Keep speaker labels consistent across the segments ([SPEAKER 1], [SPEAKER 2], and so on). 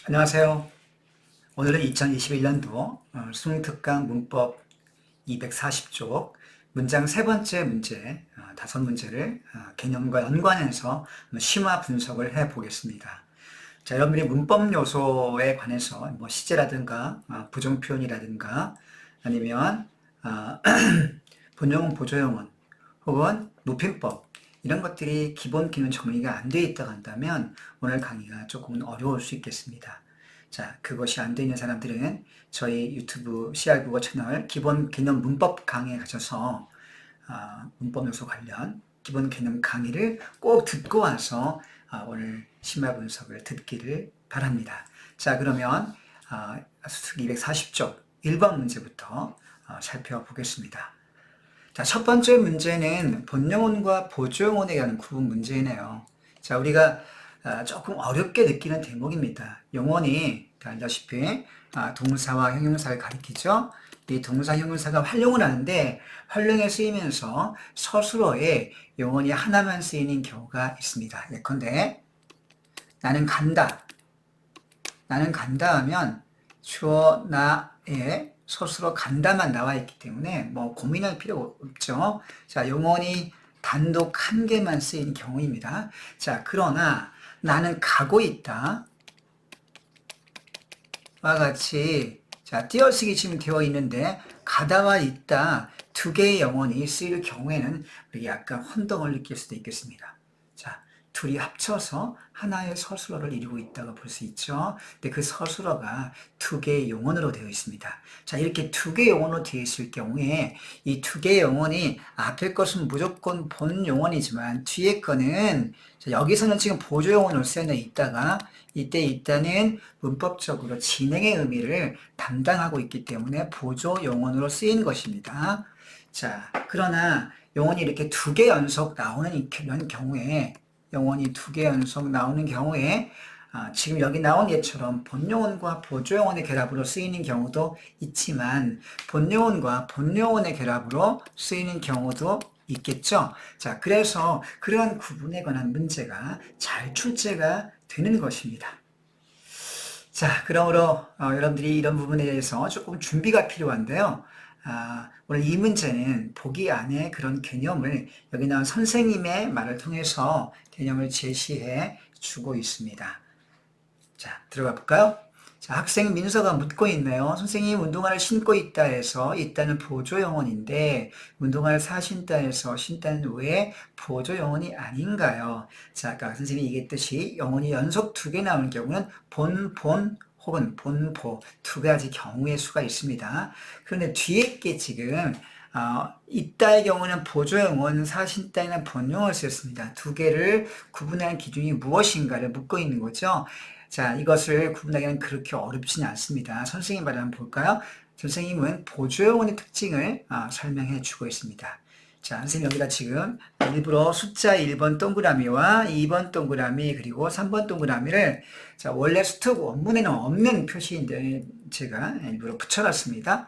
[SPEAKER 1] 안녕하세요. 오늘은 2021년도 수능특강 문법 240쪽 문장 세 번째 문제, 다섯 문제를 개념과 연관해서 심화 분석을 해 보겠습니다. 자, 여러분들이 문법 요소에 관해서 뭐 시제라든가 부정 표현이라든가 아니면 아, 본용은 보조용은 혹은 높임법 이런 것들이 기본 기능 정리가 안 돼 있다고 한다면 오늘 강의가 조금은 어려울 수 있겠습니다. 자, 그것이 안 돼 있는 사람들은 저희 유튜브 CR국어 채널 기본 개념 문법 강의에 가셔서 문법 요소 관련 기본 개념 강의를 꼭 듣고 와서 오늘 심화 분석을 듣기를 바랍니다. 자, 그러면 수특 240쪽 1번 문제부터 살펴보겠습니다. 자, 첫 번째 문제는 본용어과 보조용어에 대한 구분 문제이네요. 자, 우리가 조금 어렵게 느끼는 대목입니다. 용언이 알다시피 동사와 형용사를 가리키죠. 이 동사, 형용사가 활용을 하는데 활용에 쓰이면서 서술어에 용언이 하나만 쓰이는 경우가 있습니다. 예컨대 나는 간다. 나는 간다 하면 주어 나의 서술어 간다만 나와 있기 때문에 뭐 고민할 필요 없죠. 자, 용언이 단독 한 개만 쓰이는 경우입니다. 자, 그러나 나는 가고 있다. 와 같이 자, 띄어쓰기 지금 되어 있는데 가다와 있다 두 개의 영혼이 쓰일 경우에는 우리 약간 혼동을 느낄 수도 있겠습니다. 자, 둘이 합쳐서 하나의 서술어를 이루고 있다고 볼 수 있죠. 근데 그 서술어가 두 개의 용언으로 되어 있습니다. 자, 이렇게 두 개의 용언으로 되어 있을 경우에 이 두 개의 용언이 앞에 것은 무조건 본 용언이지만 뒤에 거는 자, 여기서는 지금 보조 용언으로 쓰여 있다가 이때 있다는 문법적으로 진행의 의미를 담당하고 있기 때문에 보조 용언으로 쓰인 것입니다. 자, 그러나 용언이 이렇게 두 개 연속 나오는 이런 경우에 용언이 두 개 연속 나오는 경우에 지금 여기 나온 예처럼 본용언과 보조용언의 결합으로 쓰이는 경우도 있지만 본용언과 본용언의 결합으로 쓰이는 경우도 있겠죠. 자, 그래서 그러한 구분에 관한 문제가 잘 출제가 되는 것입니다. 자, 그러므로 여러분들이 이런 부분에 대해서 조금 준비가 필요한데요. 오늘 이 문제는 보기 안에 그런 개념을 여기 나온 선생님의 말을 통해서 개념을 제시해 주고 있습니다. 자, 들어가 볼까요? 자, 학생 민서가 묻고 있네요. 선생님, 운동화를 신고 있다 해서 있다는 보조 영혼인데 운동화를 사신다 해서 신다는 왜 보조 영혼이 아닌가요? 자, 아까 선생님이 얘기했듯이 영혼이 연속 두 개 나오는 경우는 본 혹은 본보 두 가지 경우의 수가 있습니다. 그런데 뒤에 게 지금 있다의 경우는 보조 영혼, 사신다에는 본용어를 쓰였습니다. 두 개를 구분하는 기준이 무엇인가를 묻고 있는 거죠. 자, 이것을 구분하기는 그렇게 어렵지는 않습니다. 선생님 말을 한번 볼까요? 선생님은 보조용어의 특징을 설명해 주고 있습니다. 자, 선생님 여기다 지금 일부러 숫자 1번 동그라미와 2번 동그라미 그리고 3번 동그라미를 자, 원래 수특 원문에는 없는 표시인데 제가 일부러 붙여놨습니다.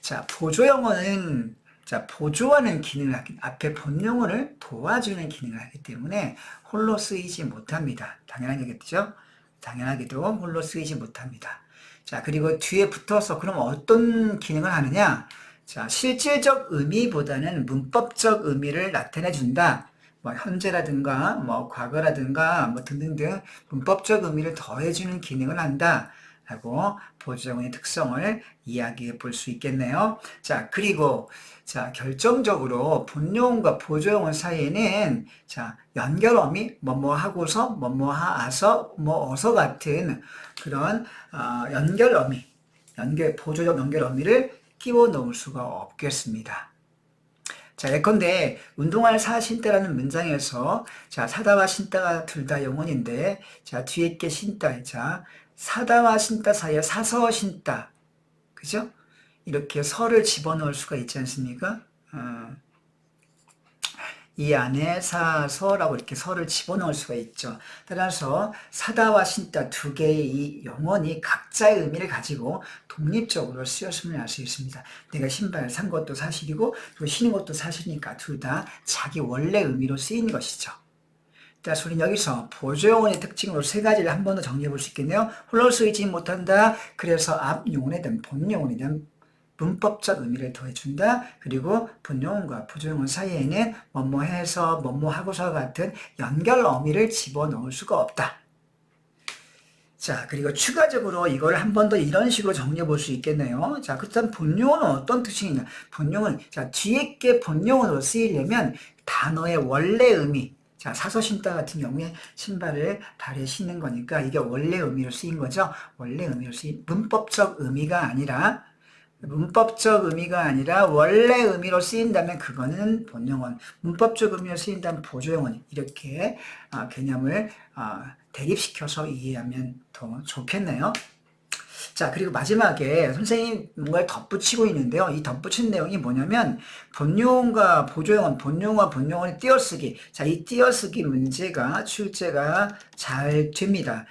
[SPEAKER 1] 자, 보조용어는 자, 보조하는 기능을 하기, 앞에 본용어를 도와주는 기능을 하기 때문에 홀로 쓰이지 못합니다. 당연한 얘기겠죠? 당연하게도 홀로 쓰이지 못합니다. 자, 그리고 뒤에 붙어서 그럼 어떤 기능을 하느냐? 자, 실질적 의미보다는 문법적 의미를 나타내 준다. 뭐 현재라든가 뭐 과거라든가 뭐 등등등 문법적 의미를 더해주는 기능을 한다. 라고 보조용어의 특성을 이야기해 볼 수 있겠네요. 자, 그리고 자, 결정적으로 본용어과 보조용어 사이에는 자, 연결어미 뭐뭐하고서 뭐뭐하아서 뭐어서 같은 그런 연결어미, 보조적 연결어미를 끼워 넣을 수가 없겠습니다. 자, 예컨대 운동화를 사신다라는 문장에서 자, 사다와 신다가 둘 다 영혼인데 자, 뒤에 게 신다. 자, 사다와 신다 사이에 사서 신다. 그죠? 이렇게 서를 집어넣을 수가 있지 않습니까? 이 안에 사서라고 이렇게 서를 집어넣을 수가 있죠. 따라서 사다와 신다 두 개의 이 영혼이 각자의 의미를 가지고 독립적으로 쓰였음을 알 수 있습니다. 내가 신발 산 것도 사실이고 또 신은 것도 사실이니까 둘 다 자기 원래 의미로 쓰인 것이죠. 따라서 우리는 여기서 보조용언의 특징으로 세 가지를 한 번 더 정리해 볼 수 있겠네요. 홀로 쓰이지 못한다. 그래서 앞 용언에 대한 본용언에 대한 문법적 의미를 더해준다. 그리고 본용언과 보조용언 사이에는 뭐뭐해서 뭐뭐하고서 같은 연결 어미를 집어넣을 수가 없다. 자, 그리고 추가적으로 이걸 한 번 더 이런 식으로 정리해 볼 수 있겠네요. 자, 그렇다면 본용어는 어떤 특징이 있냐? 본용은, 자, 뒤에 게 본용어로 쓰이려면 단어의 원래 의미, 자, 사서 신다 같은 경우에 신발을 발에 신는 거니까 이게 원래 의미로 쓰인 거죠. 원래 의미로 쓰인, 문법적 의미가 아니라 원래 의미로 쓰인다면 그거는 본용언, 문법적 의미로 쓰인다면 보조용언, 이렇게 개념을 대립시켜서 이해하면 더 좋겠네요. 자, 그리고 마지막에 선생님이 뭔가를 덧붙이고 있는데요. 이 덧붙인 내용이 뭐냐면 본용과 보조용언, 본용과 본용언의 띄어쓰기. 자, 이 띄어쓰기 문제가 출제가 잘 됩니다.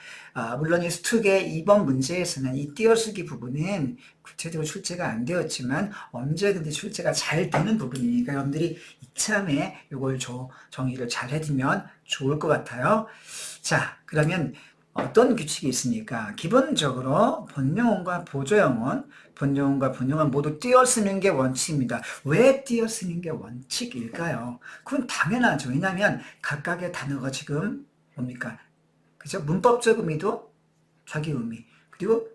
[SPEAKER 1] 물론 이 스툭의 2번 문제에서는 이 띄어쓰기 부분은 구체적으로 출제가 안 되었지만 언제든지 출제가 잘 되는 부분이니까 여러분들이 이참에 이걸 정의를 잘 해두면 좋을 것 같아요. 자, 그러면 어떤 규칙이 있습니까? 기본적으로 본용언과 보조용언, 본용언과 본용언 모두 띄어쓰는 게 원칙입니다. 왜 띄어쓰는 게 원칙일까요? 그건 당연하죠. 왜냐하면 각각의 단어가 지금 뭡니까? 그죠? 문법적 의미도 자기 의미, 그리고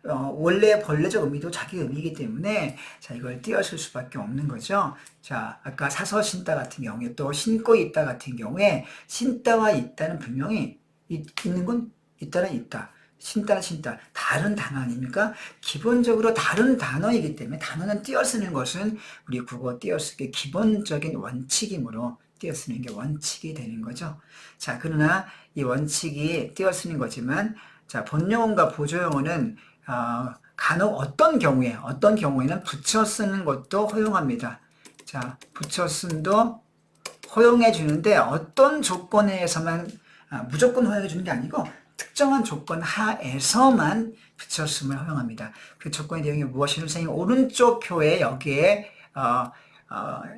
[SPEAKER 1] 원래 본래적 의미도 자기 의미이기 때문에 자, 이걸 띄어쓸 수밖에 없는 거죠. 자, 아까 사서 신다 같은 경우에 또 신고 있다 같은 경우에 신다와 있다는 분명히 있는 건 있다는 있다. 신다는 신다. 다른 단어 아닙니까? 기본적으로 다른 단어이기 때문에 단어는 띄어쓰는 것은 우리 국어 띄어쓰기 기본적인 원칙이므로 띄어쓰는 게 원칙이 되는 거죠. 자, 그러나 이 원칙이 띄어쓰는 거지만 자, 본용언과 보조용언은 간혹 어떤 경우에는 붙여 쓰는 것도 허용합니다. 자, 붙여 쓴도 허용해 주는데 어떤 조건에서만 무조건 허용해 주는 게 아니고 특정한 조건 하에서만 붙였음을 허용합니다. 그 조건의 내용이 무엇이 선생님 오른쪽 표에 여기에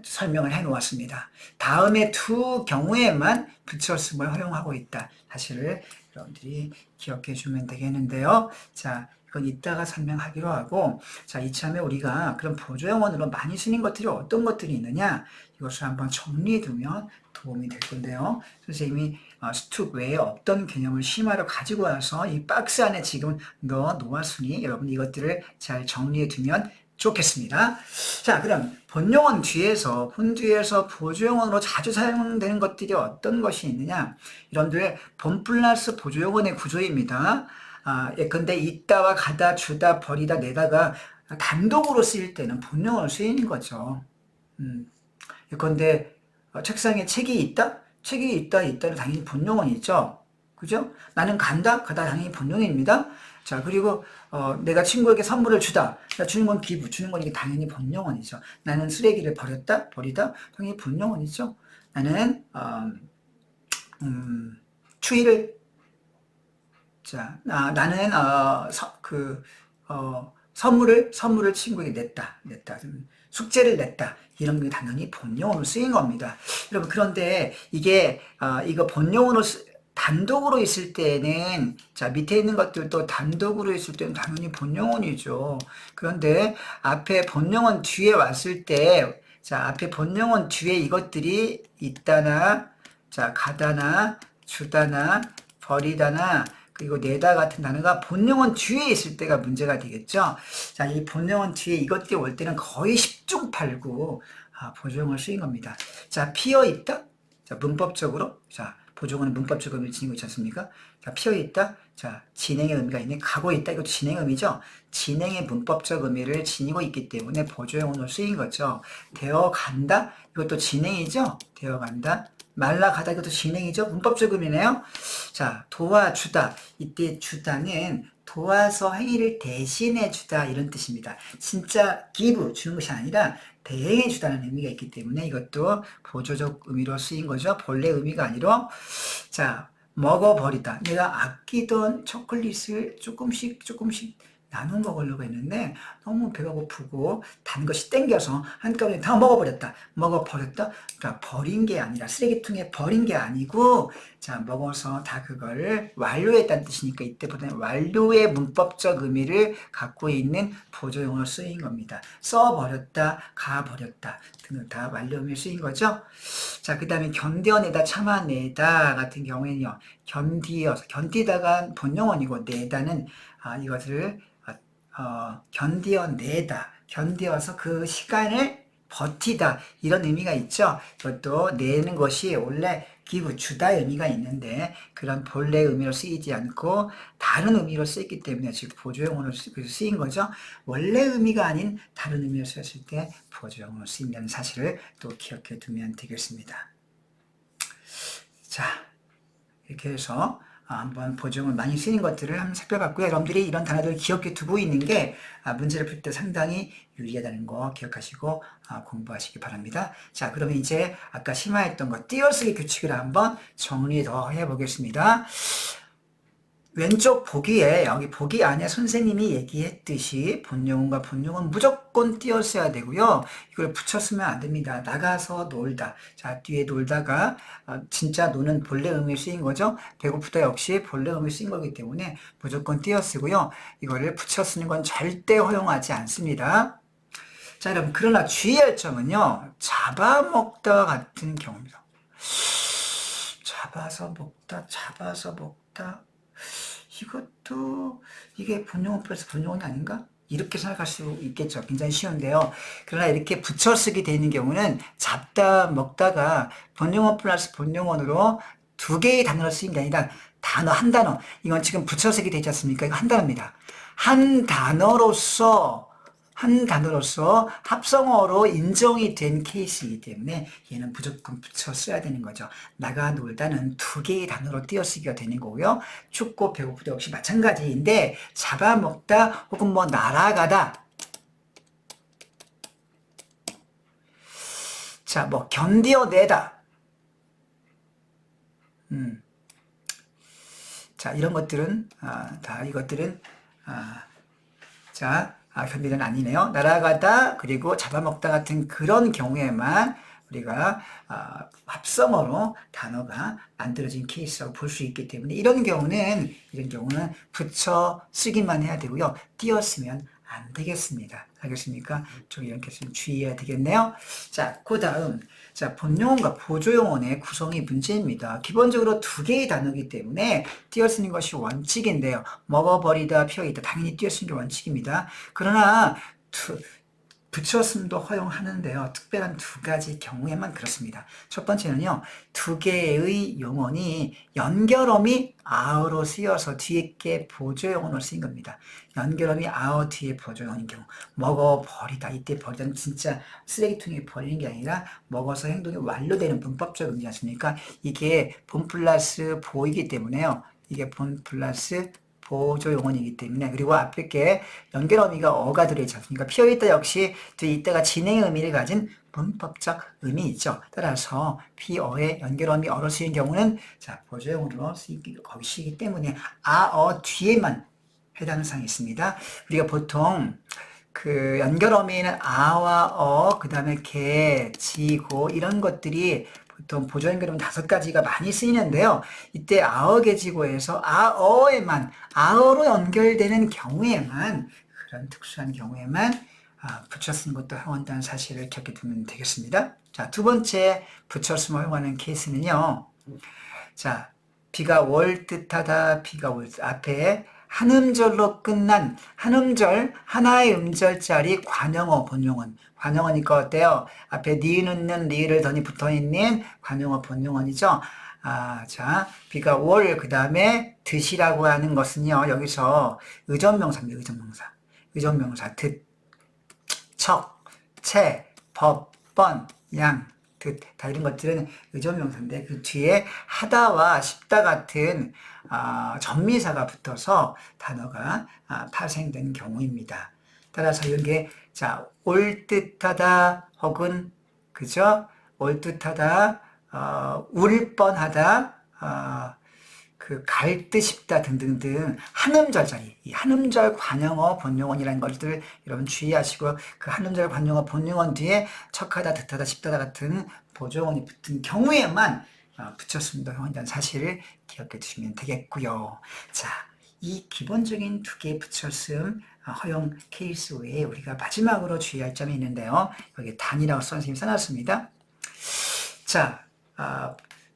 [SPEAKER 1] 설명을 해 놓았습니다. 다음에 두 경우에만 붙였음을 허용하고 있다. 사실을 여러분들이 기억해 주면 되겠는데요. 자, 이건 이따가 설명하기로 하고, 자, 이참에 우리가 그럼 보조용언으로 많이 쓰는 것들이 어떤 것들이 있느냐, 이것을 한번 정리해 두면 도움이 될 건데요. 선생님이 스툭 외에 어떤 개념을 심화로 가지고 와서 이 박스 안에 지금 넣어 놓았으니 여러분 이것들을 잘 정리해 두면 좋겠습니다. 자, 그럼 본용언 뒤에서 보조용언으로 자주 사용되는 것들이 어떤 것이 있느냐? 여러분들 본 플러스 보조용언의 구조입니다. 예컨대 있다와 가다, 주다, 버리다, 내다가 단독으로 쓰일 때는 본용어로 쓰이는 거죠. 예컨대 책상에 책이 있다? 책이 있다는 당연히 본용어이죠. 그죠? 나는 가다 당연히 본용어입니다. 자, 그리고 내가 친구에게 선물을 주다. 주는 건 기부, 주는 건 이게 당연히 본용어이죠. 나는 쓰레기를 버리다 당연히 본용어이죠. 나는 추위를 자, 나는 선물을 친구에게 냈다. 숙제를 냈다. 이런 게 당연히 본용어로 쓰인 겁니다. 여러분, 그런데 이거 본용어로 단독으로 있을 때는, 자, 밑에 있는 것들도 단독으로 있을 때는 당연히 본용어이죠. 그런데 앞에 본용어 뒤에 왔을 때, 자, 앞에 본용어 뒤에 이것들이 있다나, 자, 가다나, 주다나, 버리다나, 그리고 내다 같은 단어가 본용어 뒤에 있을 때가 문제가 되겠죠. 자, 이 본용어 뒤에 이것들이 올 때는 거의 10중 8구 보조용어를 쓰인 겁니다. 자, 피어 있다. 자, 문법적으로, 자, 보조용어는 문법적 의미를 지니고 있지 않습니까? 자, 피어 있다. 자, 진행의 의미가 있네. 가고 있다. 이것도 진행의 의미죠. 진행의 문법적 의미를 지니고 있기 때문에 보조용어로 쓰인 거죠. 되어 간다. 이것도 진행이죠. 되어 간다. 말라가다. 이것도 진행이죠. 문법적 의미네요. 자, 도와주다. 이때 주다는 도와서 행위를 대신해 주다 이런 뜻입니다. 진짜 give 주는 것이 아니라 대행해 주다는 의미가 있기 때문에 이것도 보조적 의미로 쓰인 거죠. 본래 의미가 아니라. 자, 먹어버리다. 내가 아끼던 초콜릿을 조금씩 나눠 먹으려고 했는데 너무 배가 고프고 단 것이 땡겨서 한꺼번에 다 먹어버렸다. 그러니까 버린 게 아니라 쓰레기통에 버린 게 아니고 자, 먹어서 다 그걸 완료했다는 뜻이니까 이때보다는 완료의 문법적 의미를 갖고 있는 보조용어로 쓰인 겁니다. 써버렸다, 가버렸다 등등 다 완료 의미로 쓰인 거죠. 자, 그 다음에 견뎌내다, 참아내다 같은 경우에는요. 견디다가 본용어이고 내다는 이것을 견뎌내다, 견디어서 그 시간을 버티다 이런 의미가 있죠. 이것도 내는 것이 원래 give, 주다의 의미가 있는데 그런 본래 의미로 쓰이지 않고 다른 의미로 쓰였기 때문에 지금 보조용어로 쓰인 거죠. 원래 의미가 아닌 다른 의미로 쓰였을 때 보조용어로 쓰인다는 사실을 또 기억해 두면 되겠습니다. 자, 이렇게 해서 한번 보조용어로 많이 쓰이는 것들을 한번 살펴봤고요. 여러분들이 이런 단어들을 기억해 두고 있는 게 문제를 풀 때 상당히 유리하다는 거 기억하시고 공부하시기 바랍니다. 자, 그러면 이제 아까 심화했던 거 띄어쓰기 규칙을 한번 정리 더 해보겠습니다. 왼쪽 보기에 여기 보기 안에 선생님이 얘기했듯이 본용어과 본용어는 무조건 띄어써야 되고요. 이걸 붙였으면 안 됩니다. 나가서 놀다. 자, 뒤에 놀다가 진짜 노는 본래 의미에 쓰인 거죠. 배고프다 역시 본래 의미에 쓰인 거기 때문에 무조건 띄어쓰고요. 이거를 붙여 쓰는 건 절대 허용하지 않습니다. 자, 여러분 그러나 주의할 점은요. 잡아먹다 같은 경우입니다. 잡아서 먹다. 이것도 이게 본용어 플러스 본용어는 아닌가? 이렇게 생각할 수 있겠죠. 굉장히 쉬운데요. 그러나 이렇게 붙여 쓰게 되는 경우는 잡다, 먹다가 본용어 플러스 본용어로 두 개의 단어로 쓰인 게 아니라 단어, 한 단어. 이건 지금 붙여 쓰게 되지 않습니까? 이거 한 단어입니다. 한 단어로서 합성어로 인정이 된 케이스이기 때문에 얘는 무조건 붙여 써야 되는 거죠. 나가 놀다는 두 개의 단어로 띄어쓰기가 되는 거고요. 춥고 배고프다 역시 마찬가지인데 잡아먹다 혹은 뭐 날아가다. 자, 뭐 견뎌내다. 자, 이런 것들은 견디는 아니네요. 날아가다 그리고 잡아먹다 같은 그런 경우에만 우리가 합성어로 단어가 만들어진 케이스라고 볼 수 있기 때문에 이런 경우는 붙여 쓰기만 해야 되고요. 띄었으면 안 되겠습니다. 알겠습니까? 좀 이렇게 좀 주의해야 되겠네요. 자, 그 다음 본용어과 보조용어의 구성이 문제입니다. 기본적으로 두 개의 단어이기 때문에 띄어쓰는 것이 원칙인데요. 먹어버리다, 피어있다 당연히 띄어쓰는 게 원칙입니다. 그러나 붙였음도 허용하는데요. 특별한 두 가지 경우에만 그렇습니다. 첫 번째는요. 두 개의 용어니 연결어미 아어로 쓰여서 뒤에 게 보조용어로 쓰인 겁니다. 연결어미 아어 뒤에 보조용어인 경우 먹어버리다. 이때 버리다는 진짜 쓰레기통에 버리는 게 아니라 먹어서 행동이 완료되는 문법적 의미지 않습니까? 이게 본 플러스 보이기 때문에요. 이게 본 플러스 보조용어이기 때문에 그리고 앞에 게 연결어미가 어가 들어있지 않습니까? 피어있다 역시 이때가 진행의 의미를 가진 문법적 의미 있죠. 따라서 피어의 연결어미 어로 쓰인 경우는 보조용어로 거기 쓰이기 때문에 아어 뒤에만 해당하는 사항이 있습니다. 우리가 보통 그 연결어미는 아와 그 다음에 개, 지, 고 이런 것들이 보통 보조 연결어미 5가지가 많이 쓰이는데요. 이때 아어개지고에서 아어로 연결되는 경우에만 그런 특수한 경우에만 붙여 쓰는 것도 허용한다는 사실을 기억해 두면 되겠습니다. 자, 두 번째 붙여 쓰면 허용하는 케이스는요. 자, 비가 올 듯하다, 비가 올 앞에 한 음절로 끝난 하나의 음절짜리 관용어 본용어는 관용어니까 어때요? 앞에 니은 리을 던이 붙어있는 관용어 본용어이죠. 자, 비가 올 그 다음에 듯이라고 하는 것은요. 여기서 의존명사입니다. 의존명사 듯, 척, 채, 법, 번, 양, 듯 다 이런 것들은 의존명사인데 그 뒤에 하다와 싶다 같은 전미사가 붙어서 단어가 파생된 경우입니다. 따라서 이게 올 듯하다 혹은 그죠? 올 듯하다, 울 뻔하다, 갈 듯 싶다 등등등 한음절짜리 이 한음절 관용어 본용어이라는 것들 여러분 주의하시고 그 한음절 관용어 본용어 뒤에 척하다, 듯하다, 싶다다 같은 보조어원이 붙은 경우에만 붙였습니다. 형이라는 사실을 기억해 두시면 되겠고요. 자, 이 기본적인 두 개의 붙였음 허용 케이스 외에 우리가 마지막으로 주의할 점이 있는데요. 여기 단이라고 선생님이 써놨습니다. 자,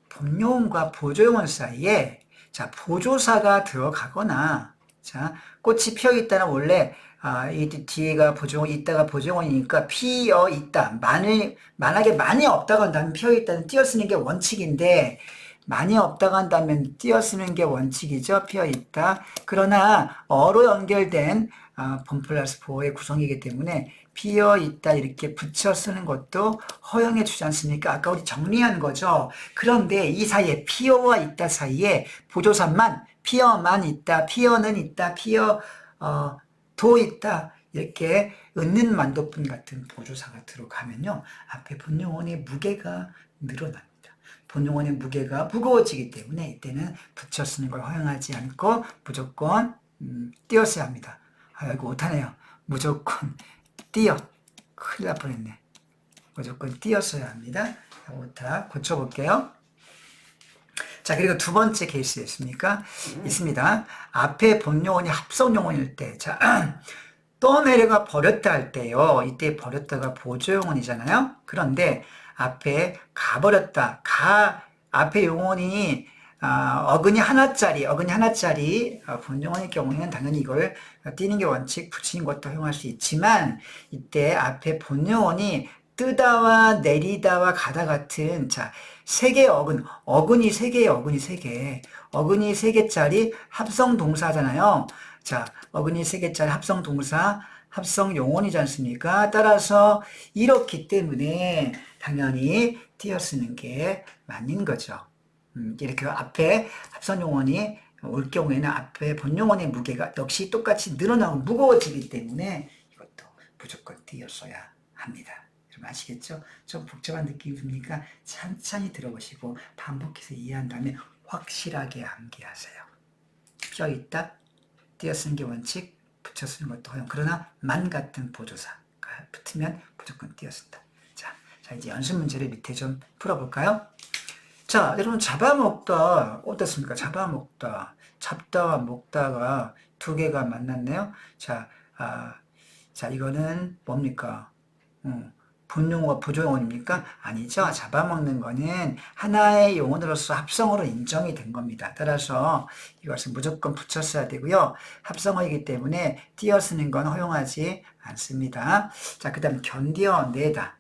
[SPEAKER 1] 본용과 보조용어 사이에 자, 보조사가 들어가거나 자, 꽃이 피어 있다는 원래 이 뒤에가 보조용 있다가 보조용어니까 피어 있다. 만약에 많이 없다고 한다면 피어 있다는 띄어쓰는 게 원칙인데 많이 없다고 한다면 띄어쓰는 게 원칙이죠. 피어 있다. 그러나 어로 연결된 본 플러스 보어의 구성이기 때문에 피어 있다 이렇게 붙여 쓰는 것도 허용해 주지 않습니까? 아까 우리 정리한 거죠. 그런데 이 사이에 피어와 있다 사이에 보조사만 피어만 있다, 피어는 있다, 도 있다 이렇게 은는 만도분 같은 보조사가 들어가면요 앞에 본용어의 무게가 늘어납니다. 본용어의 무게가 무거워지기 때문에 이때는 붙여 쓰는 걸 허용하지 않고 무조건 띄어써야 합니다. 이거 못하네요. 무조건 띄어. 큰일 날 뻔했네. 무조건 띄어써야 합니다. 이거부터 고쳐볼게요. 자, 그리고 두 번째 케이스 있습니다. 앞에 본용어이 합성용어일 때, 자, 떠내려가 버렸다 할 때요. 이때 버렸다가 보조용어이잖아요. 그런데 앞에 가버렸다, 앞에 용어이 어근이 하나짜리 본용어의 경우에는 당연히 이걸 띄는 게 원칙, 붙이는 것도 허용할 수 있지만 이때 앞에 본용어이 뜨다와 내리다와 가다 같은 자, 세 개의 어근이 세 개의 어근이 세 개짜리 합성 동사잖아요. 자, 어근이 세 개짜리 합성 동사, 합성 용언이지 않습니까? 따라서 이렇기 때문에 당연히 띄어쓰는 게 맞는 거죠. 이렇게 앞에 합성 용언이 올 경우에는 앞에 본용언의 무게가 역시 똑같이 늘어나고 무거워지기 때문에 이것도 무조건 띄어써야 합니다. 여러분 아시겠죠? 좀 복잡한 느낌이 듭니까? 천천히 들어보시고 반복해서 이해한 다음에 확실하게 암기하세요. 뼈 있다, 띄어쓰는 게 원칙, 붙여 쓰는 것도 허용. 그러나 만 같은 보조사가 붙으면 무조건 띄어쓴다. 자, 이제 연습 문제를 밑에 좀 풀어볼까요? 자, 여러분 잡아먹다 어떻습니까? 잡아먹다, 잡다와 먹다가 두 개가 만났네요. 자, 이거는 뭡니까? 본용어가 보조용어입니까? 아니죠. 잡아먹는 거는 하나의 용어로서 합성어로 인정이 된 겁니다. 따라서 이것은 무조건 붙였어야 되고요. 합성어이기 때문에 띄어쓰는 건 허용하지 않습니다. 자, 그 다음 견뎌내다.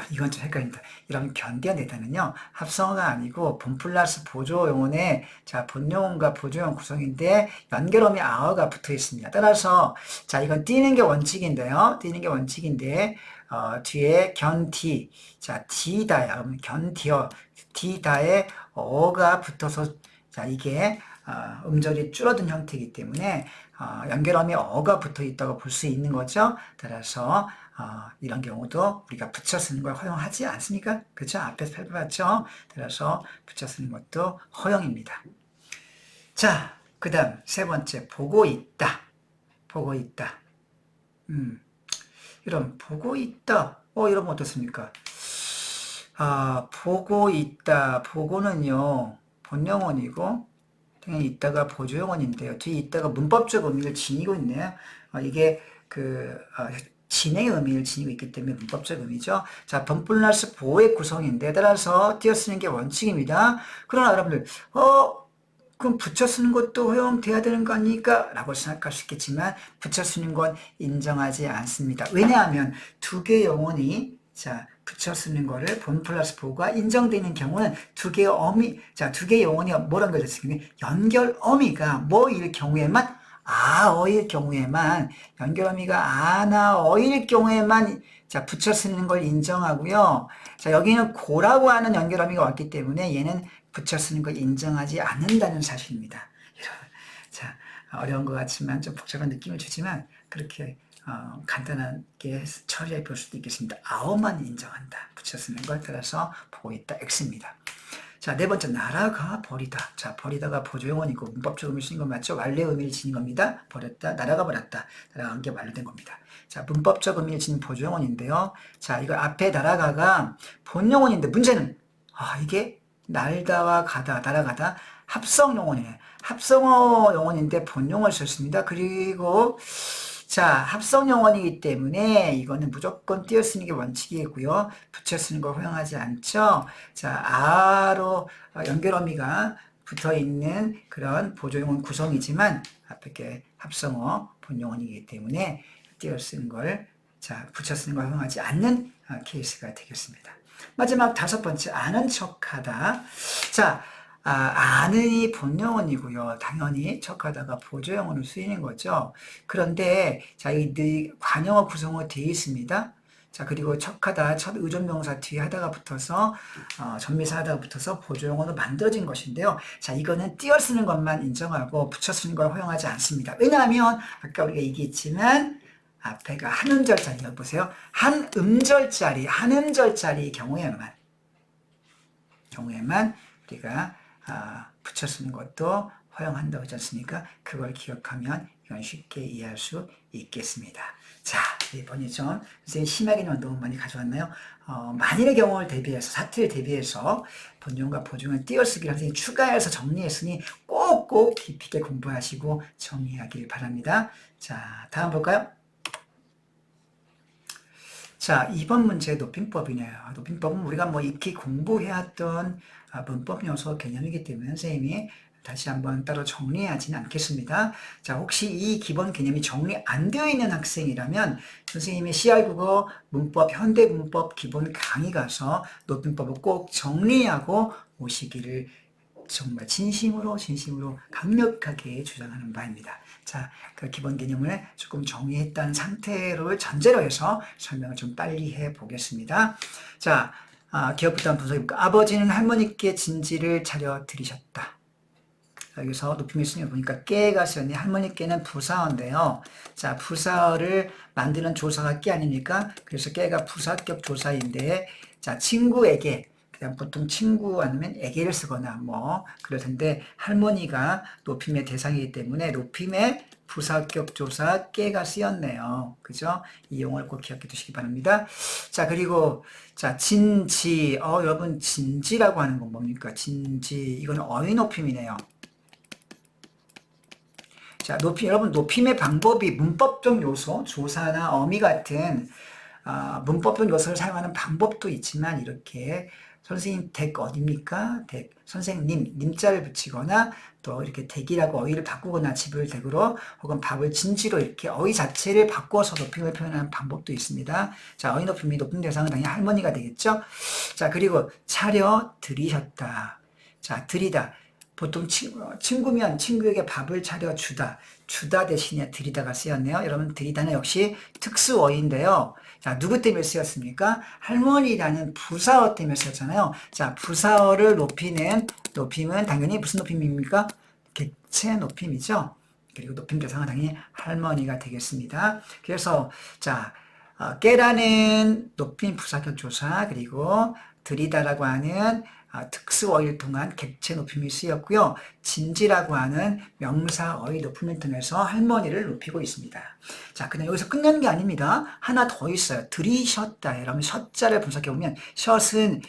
[SPEAKER 1] 이건 좀 헷갈립니다. 여러분 견뎌내다는요 합성어가 아니고 본 플러스 보조용어의 자 본용어과 보조용 구성인데 연결어미 아어가 붙어 있습니다. 따라서 자 이건 띄는 게 원칙인데요. 띄는 게 원칙인데 뒤에 견디 자 디다야 그러면 견디어 디다에 어가 붙어서 자 이게 음절이 줄어든 형태이기 때문에 연결어미 어가 붙어 있다고 볼 수 있는 거죠. 따라서 이런 경우도 우리가 붙여 쓰는 걸 허용하지 않습니까? 그렇죠? 앞에서 살펴봤죠? 따라서 붙여 쓰는 것도 허용입니다. 자, 그 다음 세 번째 보고 있다. 보고 있다. 이런 보고 있다. 이러면 어떻습니까? 보고 있다. 보고는요 본용어이고 당연히 있다가 보조용어인데요. 뒤에 있다가 문법적 의미를 지니고 있네요. 이게 진행의 의미를 지니고 있기 때문에 문법적 의미죠. 자, 본 플러스 보호의 구성인데 따라서 띄어쓰는 게 원칙입니다. 그러나 여러분들 그럼 붙여 쓰는 것도 허용돼야 되는 거 아닙니까? 라고 생각할 수 있겠지만 붙여 쓰는 건 인정하지 않습니다. 왜냐하면 두 개의 영혼이 자 붙여 쓰는 거를 본 플러스 보호가 인정되는 경우는 두 개의 두 개의 영혼이 뭐라는 거죠? 연결 어미가 뭐일 경우에만 어일 경우에만 연결어미가 어일 경우에만 자 붙여 쓰는 걸 인정하고요. 자 여기는 고라고 하는 연결어미가 왔기 때문에 얘는 붙여 쓰는 걸 인정하지 않는다는 사실입니다. 자 어려운 것 같지만 좀 복잡한 느낌을 주지만 그렇게 간단하게 처리해 볼 수도 있겠습니다. 아어만 인정한다. 붙여 쓰는 걸 따라서 보고 있다. X입니다. 자, 네 번째, 날아가 버리다. 자, 버리다가 보조용어이고 문법적 의미를 쓰는 건 맞죠? 완료 의미를 지닌 겁니다. 버렸다, 날아가 버렸다. 날아간 게 완료된 겁니다. 자, 문법적 의미를 지닌 보조용어인데요. 자, 이거 앞에 날아가가 본용어인데 문제는 이게 날다와 가다, 날아가다 합성 용언이에요. 합성어 용언인데 본용어를 썼습니다. 그리고 자, 합성 용언이기 때문에 이거는 무조건 띄어 쓰는 게 원칙이고요. 붙여 쓰는 걸 허용하지 않죠. 자, 아로 연결 어미가 붙어 있는 그런 보조용언 구성이지만 앞에 게 합성어 본용언이기 때문에 띄어 쓰는 걸 자, 붙여 쓰는 걸 허용하지 않는 케이스가 되겠습니다. 마지막 5번째, 아는 척하다. 자, 아는이 본용어이고요. 당연히 척하다가 보조용어로 쓰이는 거죠. 그런데 자, 이 관용어 구성어 뒤에 있습니다. 자, 그리고 척하다, 첫 의존명사 뒤에 하다가 붙어서 전미사 하다가 붙어서 보조용어로 만들어진 것인데요. 자, 이거는 띄어 쓰는 것만 인정하고 붙여 쓰는 걸 허용하지 않습니다. 왜냐하면 아까 우리가 얘기했지만 앞에가 한 음절짜리, 여보세요. 한 음절짜리 경우에만 우리가 붙여 쓰는 것도 허용한다고 하지 않습니까? 그걸 기억하면 이건 쉽게 이해할 수 있겠습니다. 자, 이번에 좀 선생님 심하게는 너무 많이 가져왔나요? 만일의 경우를 대비해서, 사태를 대비해서 본용과 보조용을 띄어쓰기를 선생님 추가해서 정리했으니 꼭꼭 깊이 있게 공부하시고 정리하길 바랍니다. 자, 다음 볼까요? 자, 2번 문제 높임법이네요. 높임법은 우리가 뭐 익히 공부해왔던 문법 요소 개념이기 때문에 선생님이 다시 한번 따로 정리하지는 않겠습니다. 자, 혹시 이 기본 개념이 정리 안 되어 있는 학생이라면 선생님의 CR국어 문법, 현대문법 기본 강의 가서 높임법을 꼭 정리하고 오시기를 정말 진심으로 강력하게 주장하는 바입니다. 자, 그 기본 개념을 조금 정리했다는 상태를 전제로 해서 설명을 좀 빨리 해보겠습니다. 자, 기억부터 한번 분석해볼까? 아버지는 할머니께 진지를 차려 드리셨다. 여기서 높임의 순위를 보니까 깨가 쓰였네. 할머니께는 부사어인데요. 자, 부사어를 만드는 조사가 깨 아닙니까? 그래서 깨가 부사격 조사인데, 자, 친구에게, 그냥 보통 친구 아니면 에게를 쓰거나 뭐, 그럴 텐데, 할머니가 높임의 대상이기 때문에 높임의 부사격 조사 깨가 쓰였네요. 그죠? 이 용어를 꼭 기억해 두시기 바랍니다. 자, 그리고, 자, 진지. 여러분, 진지라고 하는 건 뭡니까? 진지. 이건 어휘 높임이네요. 자, 여러분, 높임의 방법이 문법적 요소, 조사나 어미 같은 문법적 요소를 사용하는 방법도 있지만 이렇게 선생님 댁 어딥니까? 댁 선생님 님자를 붙이거나 또 이렇게 댁이라고 어휘를 바꾸거나 집을 댁으로 혹은 밥을 진지로 이렇게 어휘 자체를 바꿔서 높임을 표현하는 방법도 있습니다. 자, 어휘 높임이 높임 대상은 당연히 할머니가 되겠죠. 자, 그리고 차려 드리셨다. 자, 드리다. 보통 친구면 친구에게 밥을 차려 주다 대신에 드리다가 쓰였네요. 여러분, 드리다는 역시 특수어인데요. 자, 누구 때문에 쓰였습니까? 할머니라는 부사어 때문에 쓰였잖아요. 자, 부사어를 높임은 당연히 무슨 높임입니까? 객체 높임이죠. 그리고 높임 대상은 당연히 할머니가 되겠습니다. 그래서 자, 깨라는 높임 부사격 조사, 그리고 드리다라고 하는 특수어휘를 통한 객체 높임이 쓰였고요. 진지라고 하는 명사 어휘 높임을 통해서 할머니를 높이고 있습니다. 자, 그냥 여기서 끝나는 게 아닙니다. 하나 더 있어요. 들이셨다. 여러분, 셔자를 분석해보면 셔은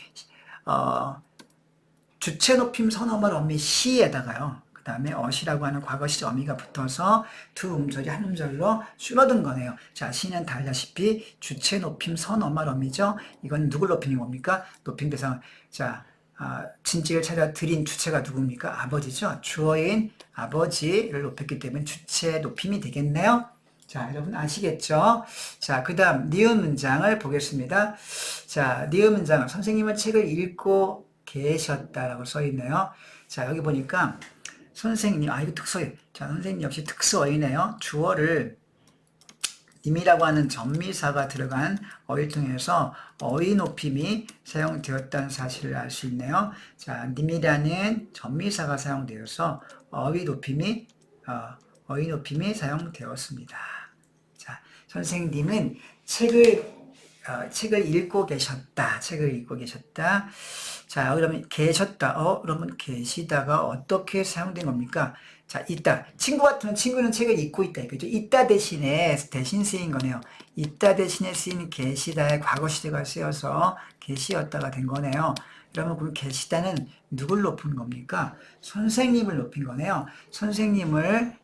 [SPEAKER 1] 주체 높임 선어말 어미 시에다가요. 그 다음에 어시라고 하는 과거시 어미가 붙어서 두 음절이 한 음절로 줄어든 거네요. 자, 시는 다 알다시피 주체 높임 선어말 어미죠. 이건 누굴 높이는 겁니까? 높임 대상. 자, 진지를 차려 드린 주체가 누굽니까? 아버지죠. 주어인 아버지를 높였기 때문에 주체 높임이 되겠네요. 자, 여러분 아시겠죠? 자, 그 다음 니은 문장을 보겠습니다. 자, 니은 문장은 선생님은 책을 읽고 계셨다라고 써있네요. 자, 여기 보니까 선생님, 이거 특수어예요. 자, 선생님 역시 특수어이네요. 주어를 님이라고 하는 전미사가 들어간 어휘를 통해서 어휘 높임이 사용되었다는 사실을 알 수 있네요. 자, 님이라는 전미사가 사용되어서 어휘 높임이 사용되었습니다. 자, 선생님은 책을 읽고 계셨다. 자, 그러면 계셨다. 그러면 계시다가 어떻게 사용된 겁니까? 자, 있다. 친구 같으면 친구는 책을 읽고 있다. 그죠? 있다 대신 쓰인 거네요. 있다 대신에 쓰인 계시다의 과거 시제가 쓰여서 계시였다가 된 거네요. 여러분, 그럼 계시다는 누굴 높은 겁니까? 선생님을 높인 거네요. 선생님을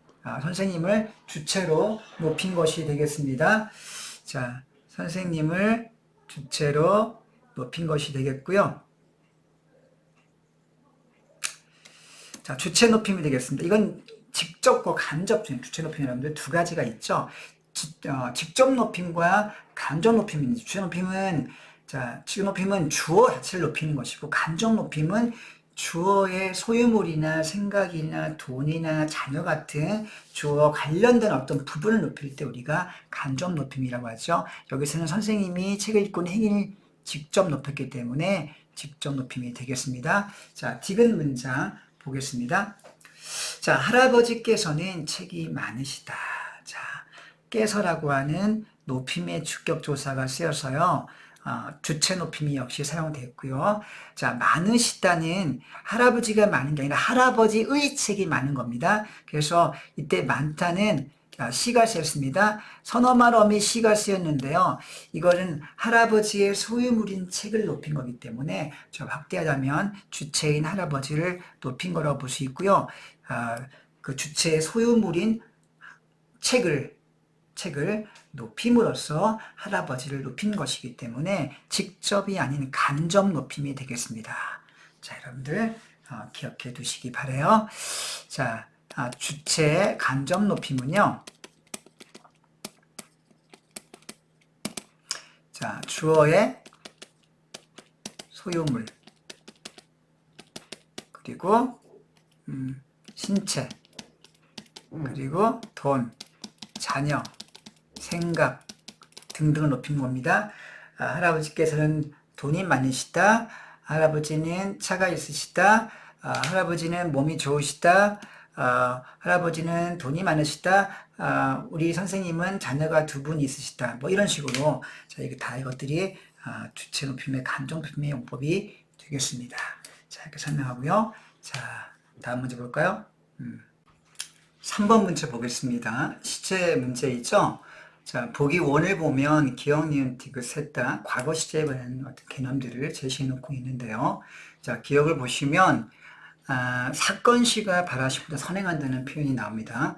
[SPEAKER 1] 주체로 높인 것이 되겠습니다. 자, 선생님을 주체로 높인 것이 되겠고요. 자, 주체 높임이 되겠습니다. 이건 직접과 간접 주체 높임, 여러분들 두 가지가 있죠. 직접 높임과 간접 높임입니다. 주체 높임은, 자, 주체 높임은 주어 자체를 높이는 것이고, 간접 높임은 주어의 소유물이나 생각이나 돈이나 자녀 같은 주어 관련된 어떤 부분을 높일 때 우리가 간접 높임이라고 하죠. 여기서는 선생님이 책을 읽고 행위를 직접 높였기 때문에 직접 높임이 되겠습니다. 자, 디귿 문장 보겠습니다. 자, 할아버지께서는 책이 많으시다. 자, 깨서라고 하는 높임의 주격조사가 쓰여서요. 주체 높임이 역시 사용됐고요. 자, 많으시다는 할아버지가 많은 게 아니라 할아버지의 책이 많은 겁니다. 그래서 이때 많다는 시가 쓰였습니다. 서너말 어미 시가 쓰였는데요. 이거는 할아버지의 소유물인 책을 높인 거기 때문에 확대하자면 주체인 할아버지를 높인 거라고 볼 수 있고요. 그 주체의 소유물인 책을 높임으로써 할아버지를 높인 것이기 때문에 직접이 아닌 간접 높임이 되겠습니다. 자, 여러분들 기억해 두시기 바라요. 자, 주체 간접 높임은요. 자, 주어의 소유물 그리고 신체 그리고 돈, 자녀, 생각 등등을 높인 겁니다. 할아버지께서는 돈이 많으시다. 할아버지는 차가 있으시다. 할아버지는 몸이 좋으시다. 할아버지는 돈이 많으시다. 우리 선생님은 자녀가 2분 있으시다. 뭐 이런 식으로 자, 이것들이 주체 높임의 간접 높임의 용법이 되겠습니다. 자, 이렇게 설명하고요. 자, 다음 문제 볼까요? 3번 문제 보겠습니다. 시제 문제 있죠? 자, 보기 1을 보면 기억, 니은, 디귿 셋 다 과거 시제에 관한 어떤 개념들을 제시해 놓고 있는데요. 자, 기억을 보시면 사건시가 바라시보다 선행한다는 표현이 나옵니다.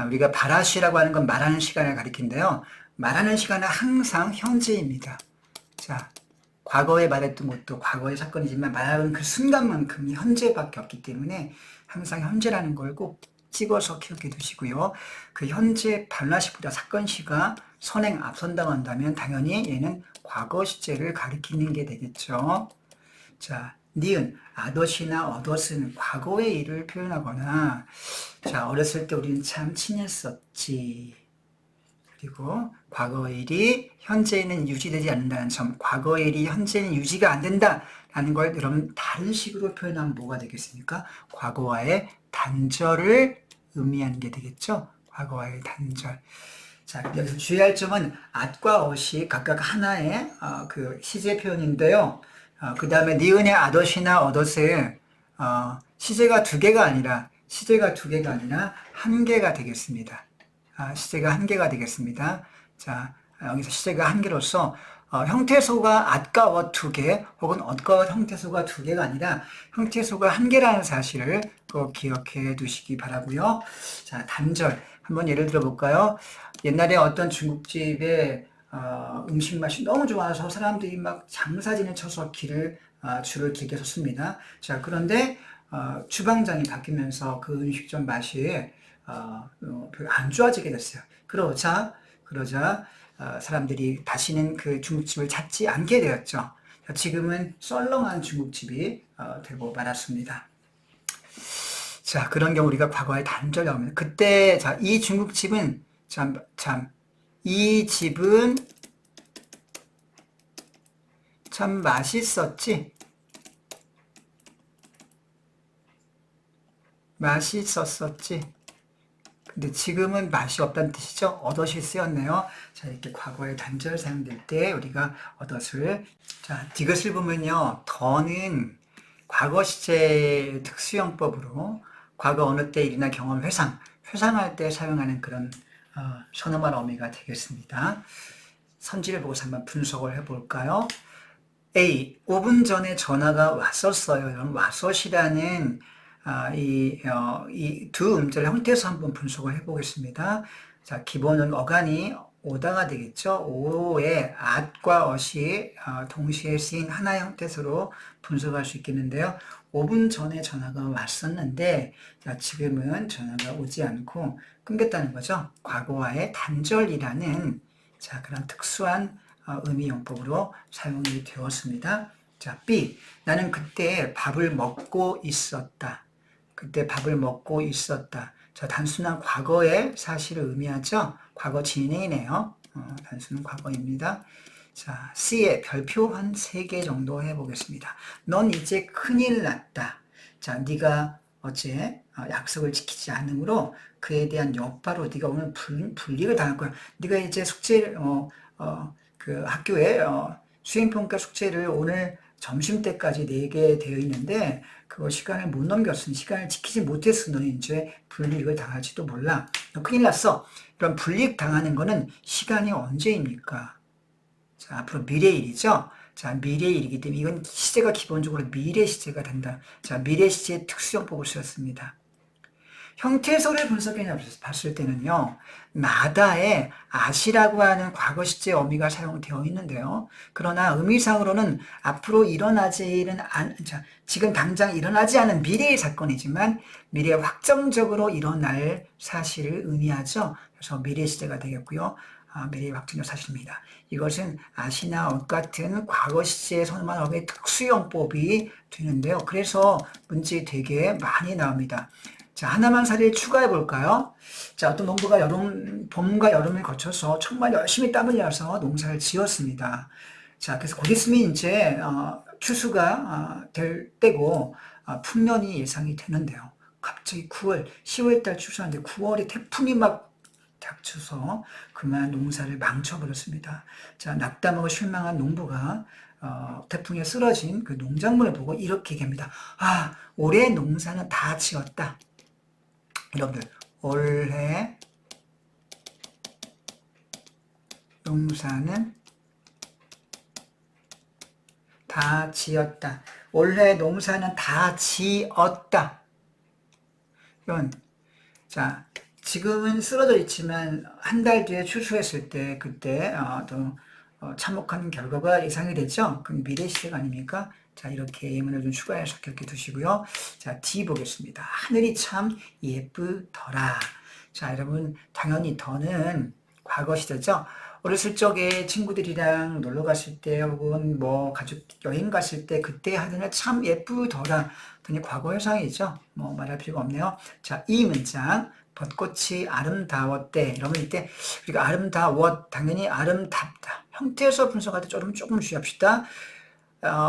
[SPEAKER 1] 우리가 바라시라고 하는 건 말하는 시간을 가리킨데요. 말하는 시간은 항상 현재입니다. 자, 과거에 말했던 것도 과거의 사건이지만 말하는 그 순간만큼 현재밖에 없기 때문에 항상 현재라는 걸 꼭 찍어서 기억해 두시고요. 그 현재 발라시보다 사건시가 선행 앞선다고 한다면 당연히 얘는 과거 시제를 가리키는 게 되겠죠. 자, 니은, 아덧이나 어덧은 과거의 일을 표현하거나, 자, 어렸을 때 우리는 참 친했었지. 그리고 과거의 일이 현재는 유지되지 않는다는 점, 과거의 일이 현재는 유지가 안 된다라는 걸 여러분 다른 식으로 표현하면 뭐가 되겠습니까? 과거와의 단절을 의미하는 게 되겠죠? 과거와의 단절. 자, 여기서 주의할 점은 at과 ot이 각각 하나의 그 시제 표현인데요. 그 다음에 니은의 아덧이나 어덧은 시제가 2개가 아니라 1개가 되겠습니다. 시제가 1개가 되겠습니다. 자, 여기서 시제가 1개로서 형태소가 at과 what 2개 혹은 ot과 what 형태소가 2개가 아니라 형태소가 1개라는 사실을 꼭 기억해 두시기 바라고요. 자, 단절 한번 예를 들어 볼까요? 옛날에 어떤 중국집에 음식 맛이 너무 좋아서 사람들이 막 장사진을 쳐서 줄을 길게 섰습니다. 자, 그런데 주방장이 바뀌면서 그 음식점 맛이 별로 안 좋아지게 됐어요. 그러자 사람들이 다시는 그 중국집을 찾지 않게 되었죠. 지금은 썰렁한 중국집이 되고 말았습니다. 자, 그런 경우 우리가 과거에 단절이라고 합니다. 그때 이 중국집은 이 집은 참 맛있었지. 맛있었었지. 근데 지금은 맛이 없다는 뜻이죠. 어덧이 쓰였네요. 자, 이렇게 과거의 단절 사용될 때 우리가 어덧을, 자, 디귿을 보면요. 더는 과거 시제 특수용법으로 과거 어느 때 일이나 경험 회상할 때 사용하는 그런 선어말 어미가 되겠습니다. 선지를 보고서 한번 분석을 해볼까요? A. 5분 전에 전화가 왔었어요. 이런 왔었이라는 이 두 음절 형태에서 한번 분석을 해보겠습니다. 자, 기본은 어간이 오다가 되겠죠. 오에 at과 ot이 동시에 쓰인 하나의 형태로 분석할 수 있겠는데요. 5분 전에 전화가 왔었는데, 자, 지금은 전화가 오지 않고 끊겼다는 거죠. 과거와의 단절이라는 자, 그런 특수한 의미 용법으로 사용이 되었습니다. 자, B. 나는 그때 밥을 먹고 있었다. 그때 밥을 먹고 있었다. 자, 단순한 과거의 사실을 의미하죠. 과거 진행이네요. 단순한 과거입니다. 자, C의 별표 한 3개 정도 해보겠습니다. 넌 이제 큰일 났다. 자, 네가 어제 약속을 지키지 않으므로 그에 대한 여파로 네가 오늘 불이익을 당할 거야. 네가 이제 숙제를 그 학교에 수행평가 숙제를 오늘 점심때까지 내게 되어 있는데 그거 시간을 못 넘겼으니 시간을 지키지 못했으니 너는 이제 불이익을 당할지도 몰라. 너 큰일 났어. 그럼 불이익 당하는 거는 시간이 언제입니까? 자, 앞으로 미래일이죠. 자, 미래일이기 때문에 이건 시제가 기본적으로 미래 시제가 된다. 자, 미래 시제의 특수형법을 쓰였습니다. 형태소를 분석해 봤을 때는요, 나다에 at이라고 하는 과거 시제 어미가 사용되어 있는데요. 그러나 의미상으로는 앞으로 일어나지는 지금 당장 일어나지 않은 미래의 사건이지만 미래에 확정적으로 일어날 사실을 의미하죠. 그래서 미래 시제가 되겠고요. 미래의 확정적 사실입니다. 이것은 at이나 ot 같은 과거 시제에 선호한 어의 특수형법이 되는데요. 그래서 문제 되게 많이 나옵니다. 자, 하나만 사례를 추가해 볼까요? 자, 어떤 농부가 봄과 여름을 거쳐서 정말 열심히 땀을 흘려서 농사를 지었습니다. 자, 그래서 곧 있으면 이제 추수가 될 때고 풍년이 예상이 되는데요. 갑자기 9월, 10월 달 추수하는데 9월에 태풍이 막 닥쳐서 그만 농사를 망쳐버렸습니다. 자, 낙담하고 실망한 농부가 태풍에 쓰러진 그 농작물을 보고 이렇게 얘기합니다. 올해 농사는 다 지었다. 여러분들, 올해 농사는 다 지었다. 올해 농사는 다 지었다. 이건, 자, 지금은 쓰러져 있지만 한 달 뒤에 추수했을 때 그때 또 참혹한 결과가 예상이 되죠. 그럼 미래 시제가 아닙니까? 자, 이렇게 예문을 좀 추가해서 기억해 두시고요. 자, D 보겠습니다. 하늘이 참 예쁘더라. 자, 여러분, 당연히 더는 과거 시제죠. 어렸을 적에 친구들이랑 놀러 갔을 때 혹은 뭐 가족 여행 갔을 때 그때 하늘은 참 예쁘더라. 당연히 과거 회상이죠. 뭐 말할 필요가 없네요. 자, 이 문장. 벚꽃이 아름다웠대. 이러면 이때 우리가 아름다웠, 당연히 아름답다. 형태에서 분석할 때 조금 주의합시다.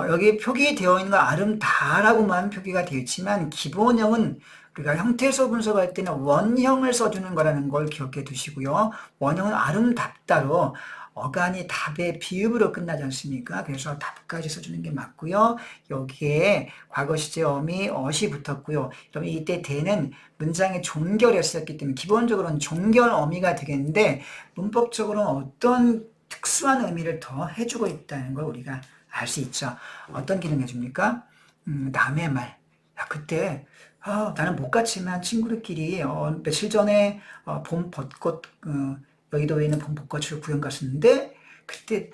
[SPEAKER 1] 여기 표기되어 있는 건 아름다라고만 표기가 되어 있지만 기본형은 우리가 형태에서 분석할 때는 원형을 써주는 거라는 걸 기억해 두시고요. 원형은 아름답다로 어간이 답의 비읍으로 끝나지 않습니까? 그래서 답까지 써주는 게 맞고요. 여기에 과거 시제 어미 어시 붙었고요. 그럼 이때 대는 문장의 종결에 쓰였기 때문에 기본적으로는 종결 어미가 되겠는데 문법적으로는 어떤 특수한 의미를 더 해주고 있다는 걸 우리가 알 수 있죠. 어떤 기능 해줍니까? 남의 말. 야, 그때 나는 못 갔지만 친구들끼리 며칠 전에 봄 벚꽃 여의도에 있는 봄 벚꽃을 구경 갔었는데 그때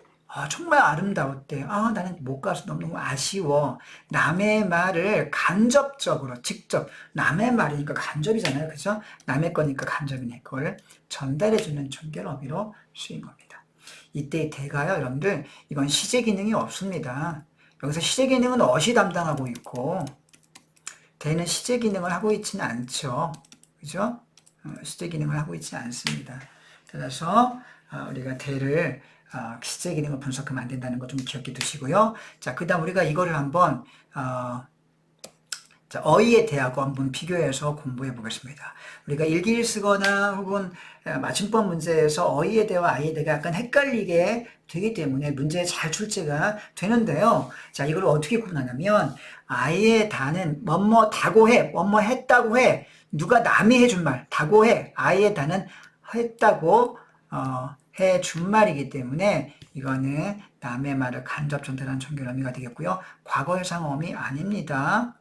[SPEAKER 1] 정말 아름다웠대. 나는 못 가서 너무 아쉬워. 남의 말을 간접적으로 직접 남의 말이니까 간접이잖아요. 그죠? 남의 거니까 간접이네. 그걸 전달해주는 종결 어미로 쓰인 겁니다. 이때 대가요, 여러분들, 이건 시제 기능이 없습니다. 여기서 시제 기능은 어시 담당하고 있고 대는 시제 기능을 하고 있지는 않죠. 그죠? 시제 기능을 하고 있지 않습니다. 따라서 우리가 대를 시제 기능을 분석하면 안 된다는 거 좀 기억해 두시고요. 자, 그 다음 우리가 이거를 한번 어휘에 대하고 한번 비교해서 공부해 보겠습니다. 우리가 일기를 쓰거나 혹은 맞춤법 문제에서 어휘에 대와 아이에 대가 약간 헷갈리게 되기 때문에 문제에 잘 출제가 되는데요. 자, 이걸 어떻게 구분하냐면 아이의 다는 뭐뭐 다고 해, 뭐뭐 했다고 해. 누가 남이 해준 말, 다고 해. 아이의 다는 했다고 해준 말이기 때문에 이거는 남의 말을 간접 전달한 종결 어미가 되겠고요. 과거 해상 어미 아닙니다.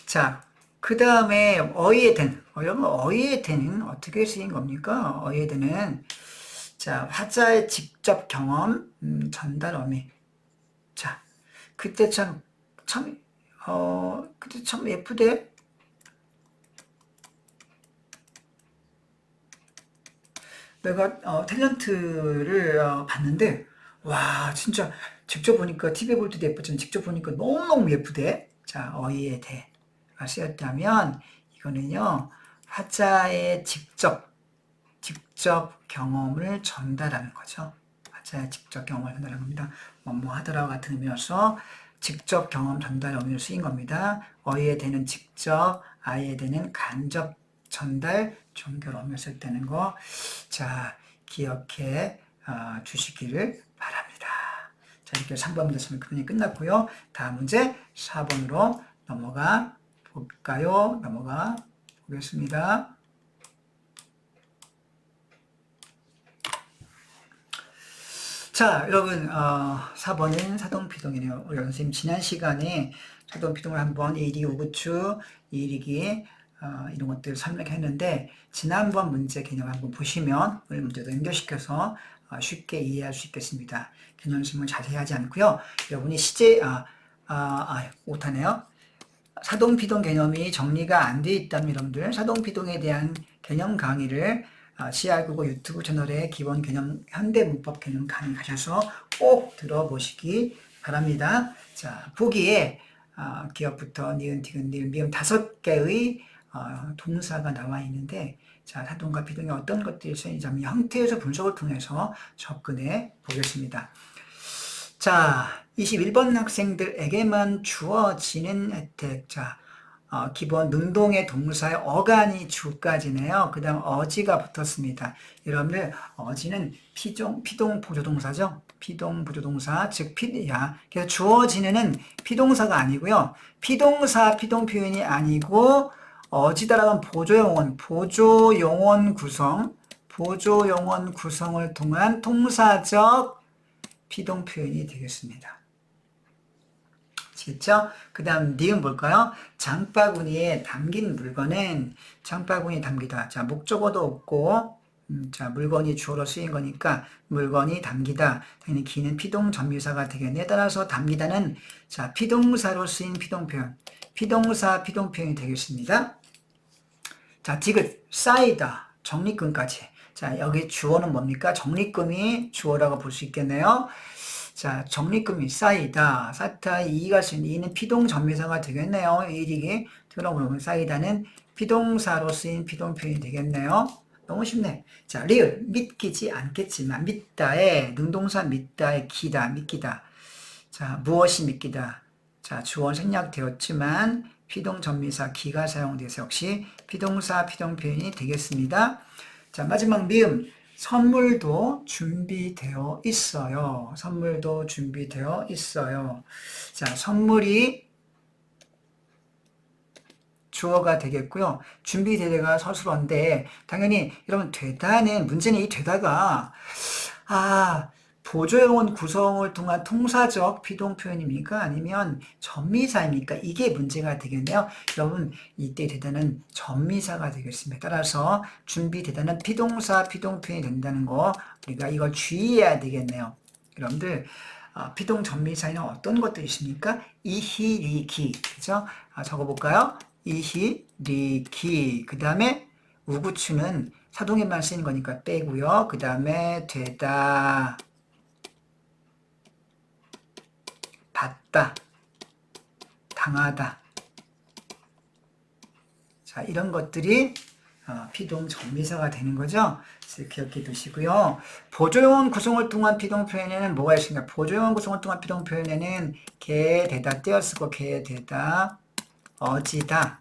[SPEAKER 1] 자, 그 다음에 어휘에 된, 여러분 어휘에 된은 어떻게 쓰인 겁니까? 어휘에 된은 자, 화자의 직접 경험, 전달 어미. 자, 그때 그때 참 예쁘대. 내가 탤런트를 봤는데 와 진짜 직접 보니까 TV에 볼 때도 예쁘지만 직접 보니까 너무너무 예쁘대. 자, 어휘에 대가 쓰였다면 이거는요 화자의 직접 경험을 전달하는 거죠. 화자의 직접 경험을 전달하는 겁니다. 뭐뭐 하더라와 같은 의미로서 직접 경험 전달 어미로 쓰인 겁니다. 어휘에 대는 직접, 아이에 대는 간접 전달, 종결 어미로 쓸 때는 거. 자, 기억해 주시기를 바랍니다. 자, 이렇게 3번 문제 그림이 끝났고요. 다음 문제 4번으로 넘어가 볼까요? 넘어가 보겠습니다. 자, 여러분 4번은 사동피동이네요. 우리 선생님 지난 시간에 사동피동을 한번 이리기 우구추, 이리기 이런 것들 설명했는데 지난번 문제 개념 한번 보시면 오늘 문제도 연결시켜서 쉽게 이해할 수 있겠습니다. 개념 설명 자세히 하지 않고요. 여러분이 시제 못하네요. 사동피동 개념이 정리가 안 돼 있다면 여러분들 사동피동에 대한 개념 강의를 CR국어 유튜브 채널에 기본 개념 현대문법 개념 강의 가셔서 꼭 들어보시기 바랍니다. 자, 보기에 기억부터 니은, 디귿, 니을, 미음 5개의 동사가 나와 있는데 자, 사동과 피동이 어떤 것들이 쓰이냐면 형태에서 분석을 통해서 접근해 보겠습니다. 자, 21번 학생들에게만 주어지는 혜택. 자, 기본 능동의 동사의 어간이 주까지네요. 그 다음 어지가 붙었습니다. 여러분들 어지는 피동 보조동사죠. 피동 보조동사 즉 그래서 주어지는은 피동사가 아니고요. 피동사 피동 표현이 아니고 어지다라는 보조용언 구성을 통한 통사적 피동 표현이 되겠습니다. 아시겠죠? 그 다음 니은 볼까요? 장바구니에 담긴 물건은 장바구니에 담기다. 자, 목적어도 없고 자, 물건이 주어로 쓰인 거니까 물건이 담기다. 당연히 기는 피동 전미사가 되겠네. 따라서 담기다는 자, 피동사로 쓰인 피동 표현. 피동사 피동 표현이 되겠습니다. 자, 디귿 쌓이다. 적립금까지. 자, 여기 주어는 뭡니까? 적립금이 주어라고 볼 수 있겠네요. 자, 적립금이 쌓이다. 쌓다, 이가 쓰인 이는 피동전미사가 되겠네요. 이리기 들어보면 쌓이다는 피동사로 쓰인 피동 표현이 되겠네요. 너무 쉽네. 자, 리을 믿기지 않겠지만 믿다에 능동사 믿다에 기다 믿기다. 자, 무엇이 믿기다. 자, 주어 생략되었지만 피동전미사 기가 사용돼서 역시 피동사 피동 표현이 되겠습니다. 자, 마지막 미음 선물도 준비되어 있어요. 선물도 준비되어 있어요. 자, 선물이 주어가 되겠고요. 준비되다가 서술어인데 당연히 여러분 되다는 문제는 이 되다가 보조용언 구성을 통한 통사적 피동 표현입니까? 아니면 전미사입니까? 이게 문제가 되겠네요. 여러분 이때 되다는 전미사가 되겠습니다. 따라서 준비되다는 피동사 피동 표현이 된다는 거 우리가 이걸 주의해야 되겠네요. 여러분들 피동 전미사에는 어떤 것들이 있습니까? 이히, 리기 그죠? 적어볼까요? 이히, 리기 그 다음에 우구추는 사동에만 쓰이는 거니까 빼고요. 그 다음에 되다 받다, 당하다. 자, 이런 것들이 피동 전미사가 되는 거죠. 그래서 기억해 두시고요. 보조용언 구성을 통한 피동 표현에는 뭐가 있습니까? 보조용언 구성을 통한 피동 표현에는 개, 되다, 떼어쓰고 개, 되다, 어지다.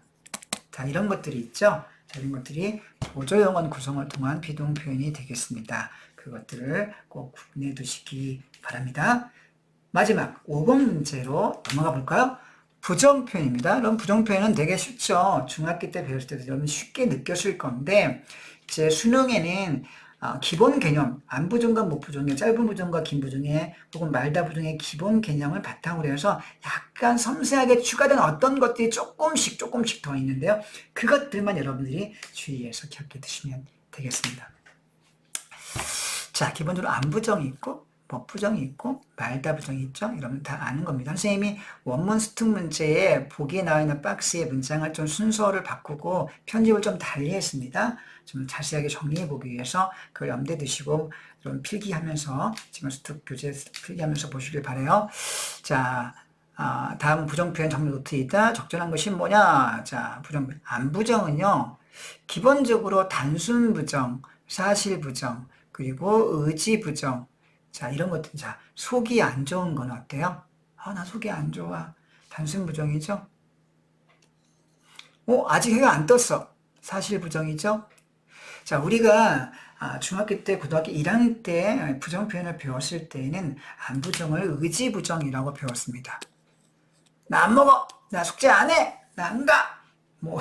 [SPEAKER 1] 자, 이런 것들이 있죠. 자, 이런 것들이 보조용언 구성을 통한 피동 표현이 되겠습니다. 그것들을 꼭 구분해 두시기 바랍니다. 마지막 5번 문제로 넘어가 볼까요? 부정표현입니다. 그럼 부정표현은 되게 쉽죠. 중학교 때 배웠을 때도 여러분 쉽게 느꼈을 건데 이제 수능에는 기본 개념, 안부정과 못부정의 짧은 부정과 긴 부정의 혹은 말다 부정의 기본 개념을 바탕으로 해서 약간 섬세하게 추가된 어떤 것들이 조금씩 더 있는데요. 그것들만 여러분들이 주의해서 기억해 두시면 되겠습니다. 자, 기본적으로 안부정이 있고 못부정이 있고 말다 부정이 있죠. 여러분 다 아는 겁니다. 선생님이 원문 스특 문제에 보기에 나와 있는 박스의 문장을 좀 순서를 바꾸고 편집을 좀 달리 했습니다. 좀 자세하게 정리해 보기 위해서 그걸 염두에 두시고 좀 필기하면서 지금 스특 교재 필기하면서 보시길 바라요. 자, 다음 부정 표현 정리 노트에 있다. 적절한 것이 뭐냐? 자, 부정 안부정은요. 기본적으로 단순 부정, 사실 부정, 그리고 의지 부정. 자, 이런 것들. 자, 속이 안 좋은 건 어때요? 나 속이 안 좋아. 단순 부정이죠? 아직 해가 안 떴어. 사실 부정이죠? 자, 우리가 중학교 때, 고등학교 1학년 때 부정 표현을 배웠을 때에는 안부정을 의지 부정이라고 배웠습니다. 나 안 먹어! 나 숙제 안 해! 나 안 가! 뭐,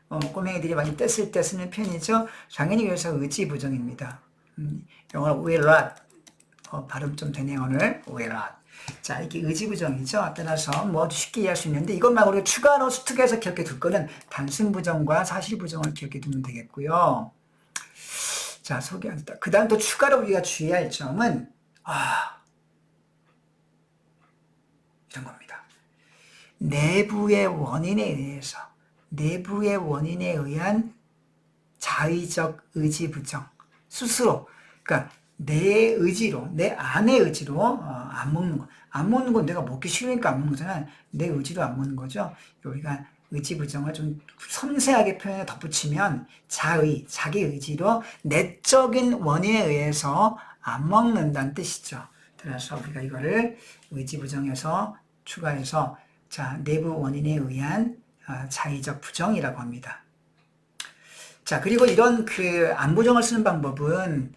[SPEAKER 1] 꼬맹이들이 많이 뗐을 때 쓰는 표현이죠. 당연히 그래서 의지 부정입니다. 영어로 will not. 발음 좀 되네요, 오늘. will not. 자, 이게 의지 부정이죠. 따라서 뭐 쉽게 이해할 수 있는데 이것만 우리가 추가로 수특해서 기억해 둘 거는 단순 부정과 사실 부정을 기억해 두면 되겠고요. 자, 소개합니다. 그 다음 또 추가로 우리가 주의할 점은, 이런 겁니다. 내부의 원인에 의한 자의적 의지 부정. 스스로, 그러니까 내 의지로, 내 안의 의지로 안 먹는 거. 안 먹는 건 내가 먹기 싫으니까 안 먹는 거잖아. 내 의지로 안 먹는 거죠. 여기가 의지 부정을 좀 섬세하게 표현해 덧붙이면 자기 의지로 내적인 원인에 의해서 안 먹는다는 뜻이죠. 따라서 우리가 이거를 의지 부정에서 추가해서 자, 내부 원인에 의한 자의적 부정이라고 합니다. 자, 그리고 이런 안부정을 쓰는 방법은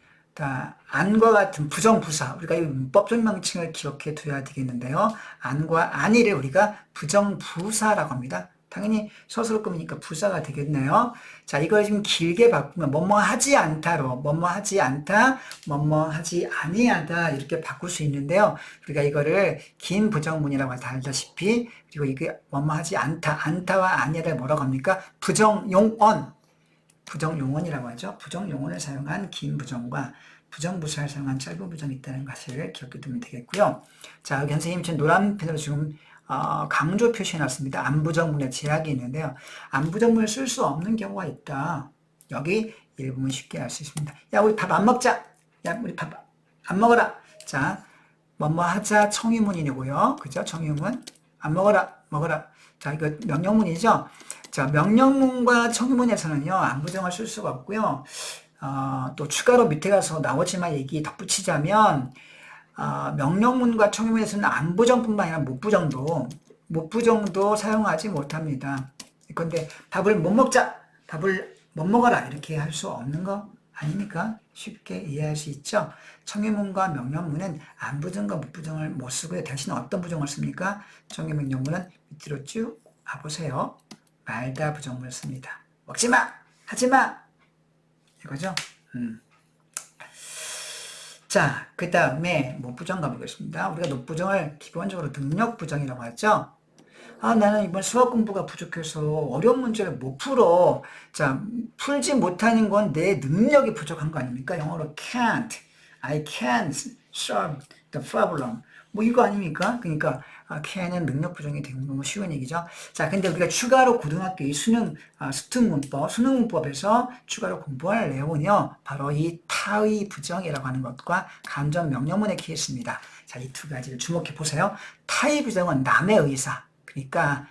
[SPEAKER 1] 안과 같은 부정부사, 우리가 이 문법적 명칭을 기억해 둬야 되겠는데요. 안과 아니를 우리가 부정부사라고 합니다. 당연히 서술어 꾸미니까 부사가 되겠네요. 자, 이걸 좀 길게 바꾸면 뭐뭐하지 않다로 뭐뭐하지 않다, 뭐뭐하지 아니하다 이렇게 바꿀 수 있는데요. 우리가 이거를 긴 부정문이라고 알다시피 그리고 이게 뭐뭐하지 않다와 아니하를 뭐라고 합니까? 부정용언이라고 하죠. 부정용언을 사용한 긴 부정과 부정부사를 사용한 짧은 부정이 있다는 것을 기억해 두면 되겠고요. 자, 여기 선생님 지금 노란 펜으로 지금 강조 표시해놨습니다. 안부정문에 제약이 있는데요. 안부정문을 쓸 수 없는 경우가 있다. 여기 일부분 쉽게 알 수 있습니다. 야, 우리 밥 안 먹자. 야, 우리 밥 안 먹어라. 자, 뭐뭐 하자 청유문이고요. 그죠? 청유문. 안 먹어라. 자, 이거 명령문이죠? 자, 명령문과 청유문에서는요, 안부정을 쓸 수가 없고요. 또 추가로 밑에 가서 나머지만 얘기 덧붙이자면, 명령문과 청유문에서는 안부정뿐만 아니라 못부정도 사용하지 못합니다. 그런데 밥을 못 먹자, 밥을 못 먹어라 이렇게 할 수 없는 거 아닙니까? 쉽게 이해할 수 있죠? 청유문과 명령문은 안부정과 못부정을 못 쓰고요. 대신 어떤 부정을 씁니까? 청유 명령문은 밑으로 쭉 가보세요. 말다 부정문을 씁니다. 먹지마! 하지마! 이거죠? 자, 그 다음에 못부정 가보겠습니다. 우리가 못부정을 기본적으로 능력부정이라고 하죠. 나는 이번 수학 공부가 부족해서 어려운 문제를 못 풀어. 자, 풀지 못하는 건 내 능력이 부족한 거 아닙니까? 영어로 I can't solve the problem. 뭐 이거 아닙니까? 그러니까 can은 능력 부정이 되는 너무 쉬운 얘기죠. 자, 근데 우리가 추가로 고등학교 수능 문법에서 추가로 공부할 내용은요, 바로 이 타의 부정이라고 하는 것과 간접 명령문의 케이스입니다. 자, 이 두 가지를 주목해 보세요. 타의 부정은 남의 의사. 그러니까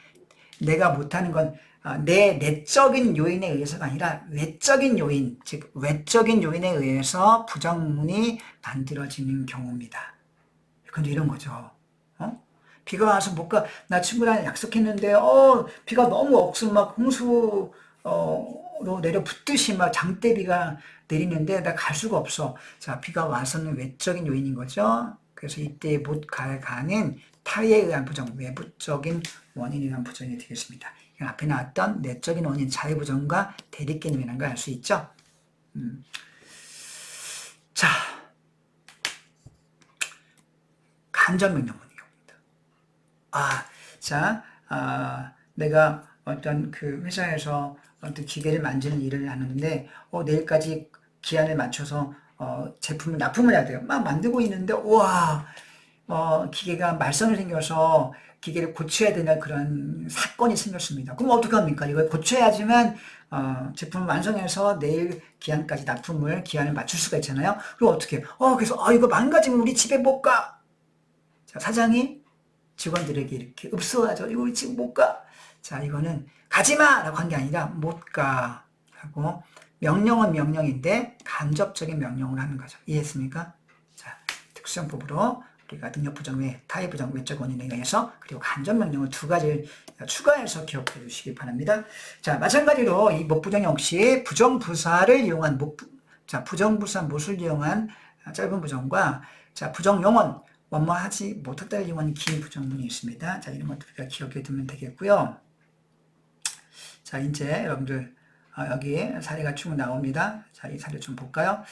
[SPEAKER 1] 내가 못하는 건 내 내적인 요인에 의해서가 아니라 외적인 요인, 즉 외적인 요인에 의해서 부정문이 만들어지는 경우입니다. 근데 이런 거죠. 비가 와서 못 가. 나 친구랑 약속했는데 비가 너무 억수 막 홍수로 내려 붙듯이 막 장대비가 내리는데 나 갈 수가 없어. 자, 비가 와서는 외적인 요인인 거죠. 그래서 이때 못 가는 타에 의한 부정, 외부적인 원인에 의한 부정이 되겠습니다. 앞에 나왔던 내적인 원인, 자의 부정과 대립 개념이라는 걸 알 수 있죠. 간접 명령문의 경우입니다. 내가 어떤 그 회사에서 어떤 기계를 만지는 일을 하는데, 내일까지 기한을 맞춰서, 제품을 납품을 해야 돼요. 막 만들고 있는데, 우와, 기계가 말썽이 생겨서 기계를 고쳐야 되는 그런 사건이 생겼습니다. 그럼 어떻게 합니까? 이걸 고쳐야지만, 제품을 완성해서 내일 기한까지 기한을 맞출 수가 있잖아요. 그럼 어떻게 해요? 그래서, 이거 망가지면 우리 집에 못 가. 자, 사장이 직원들에게 이렇게 읍소하죠. 이거 우리 지금 못 가. 자, 이거는 가지마! 라고 한 게 아니라 못 가. 하고, 명령은 명령인데 간접적인 명령을 하는 거죠. 이해했습니까? 자, 특수형법으로 우리가 능력부정 외, 타의부정 외적 원인에 의해서 그리고 간접 명령을 두 가지를 추가해서 기억해 주시기 바랍니다. 자, 마찬가지로 이 못부정 역시 부정부사를 이용한 부정부사 못을 이용한 짧은 부정과 자, 부정용언 원모하지 못했다를 이용한 긴 부정문이 있습니다. 자, 이런 것들 우리가 기억해 두면 되겠고요. 자, 이제 여러분들 여기 사례가 쭉 나옵니다. 자, 이 사례 좀 볼까요?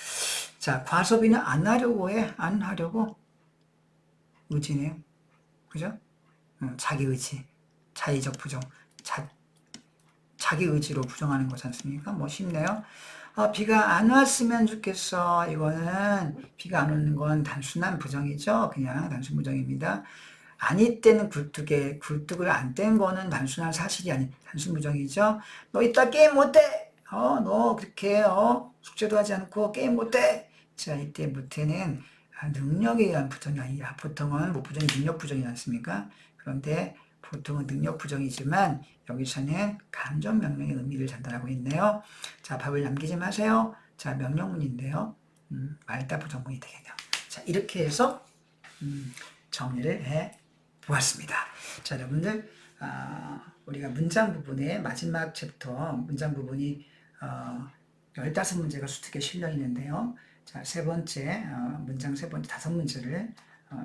[SPEAKER 1] 자, 과소비는 안 하려고 해. 안 하려고. 의지네요. 그죠? 자기 의지. 자의적 부정. 자기 의지로 부정하는 거지 않습니까? 뭐 쉽네요. 비가 안 왔으면 좋겠어. 이거는 비가 안 오는 건 단순한 부정이죠. 그냥 단순 부정입니다. 아니 때는 굴뚝을 안 뗀 거는 단순한 사실이 아닌 단순 부정이죠. 너 이따 게임 못해. 너 그렇게 숙제도 하지 않고 게임 못해. 자, 이때 못해는 능력에 의한 부정이 아니라 보통은 부정이 능력 부정이지 않습니까? 그런데 보통은 능력 부정이지만 여기서는 간접 명령의 의미를 전달하고 있네요. 자, 답을 남기지 마세요. 자, 명령문인데요. 말다 부정문이 되겠네요. 자, 이렇게 해서 정리를 해 보았습니다. 자, 여러분들 우리가 문장 부분의 마지막 챕터 문장 부분이 15문제가 수특에 실려 있는데요. 자, 문장 세 번째 5문제를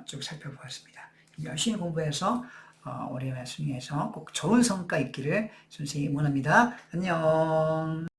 [SPEAKER 1] 쭉 살펴보았습니다. 열심히 공부해서 올해 말씀에서 꼭 좋은 성과 있기를 선생님이 원합니다. 안녕.